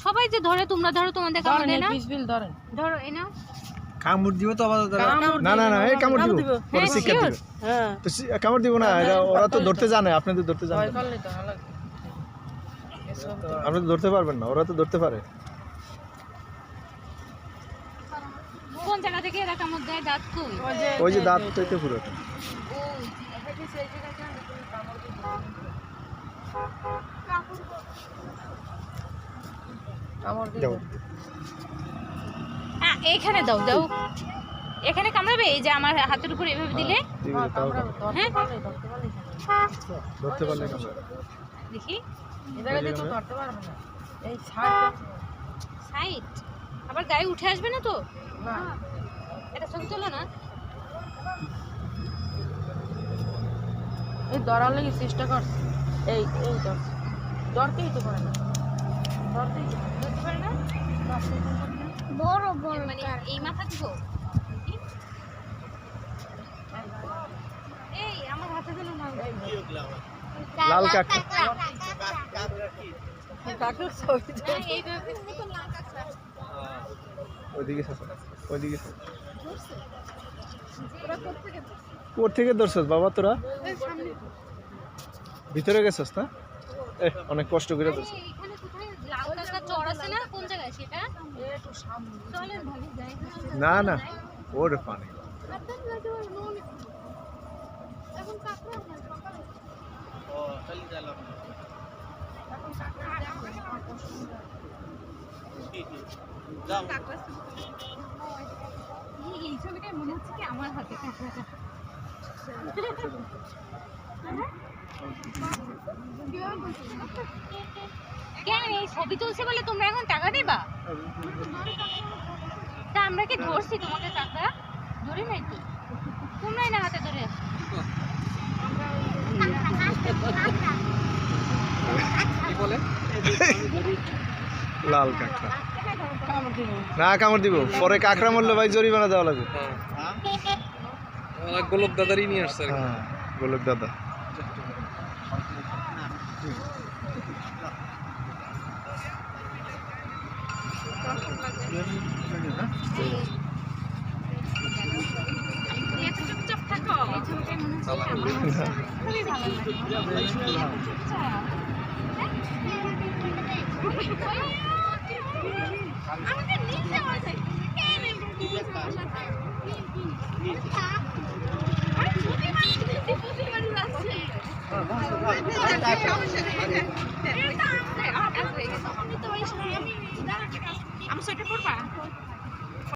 সবাই যে ধরে তোমরা ধরো তোমাদের কামড় দেয় না ধরেন ধরো এই নাও কামড় দিব তো আবার না না না এই কামড় দিব পরে শিক্ষা দিব হ্যাঁ তো কামড় দিব না ওরা তো ধরতে জানে আপনি তো ধরতে জানেন আপনি তো ধরতে পারবেন না ওরা তো ধরতে পারে কোন জায়গা থেকে এরা কামড় দেয় দাঁত কই ওই যে দাঁত তো পুরোটা এইখানে দাও দাও এখানে কামড়াবে এই যে আমার হাতের উপর এভাবে দিলে হ্যাঁ ধরতে পারলে কামড়াবে দেখি ধরতে পারবে না এই সাইড আবার গায়ে উঠে আসবে না তো না এটা ছবি তোলো না এই ধরার লাগি চেষ্টা করছি এই ধরতেই তো পারে না ধরতে পারে না বড় বড় মানে এই মাথা দিব এই আমার হাতে দিল না লাল কাঁকড়া কাকুর ছবি এইভাবে মতো লাল কাঁকড়া ওইদিকে কোর থেকে ধরছস বাবা তোরা ভিতরে গেছস না অনেক কষ্ট করে ধরছস এখানে কোথায় লাল কাঁকড়া চড় আছে না কোন জায়গায় সেটা একটু সামনে চলেন ভাবি যাই না না ওর পানি এখন কাঁকড়া না সকালে ও চলি গেলাম যাও এই ছবিটাই মনে হচ্ছে কি আমার হাতে কাঁকড়াটা কেন এই ছবি তুলছে বলে তোমরা এখন টাকা দেবা তা আমরা কি ধরছি তোমাকে টাকা ধরে নাই তো তোমরাই না হাতে ধরে কি বলে লাল কাঁকড়া না কামড় দিব পরে কাঁকড়া মরলে ভাই জরিমানা দেওয়া লাগবে গোলক দাদারই নিয়ে আসছে হ্যাঁ গোলক দাদা চুপচাপ থাকো এই ছবিটাই মনে হচ্ছে খুবই ভালো আমাদের নিচে আছে কেন আমি সোয়েটার পরবা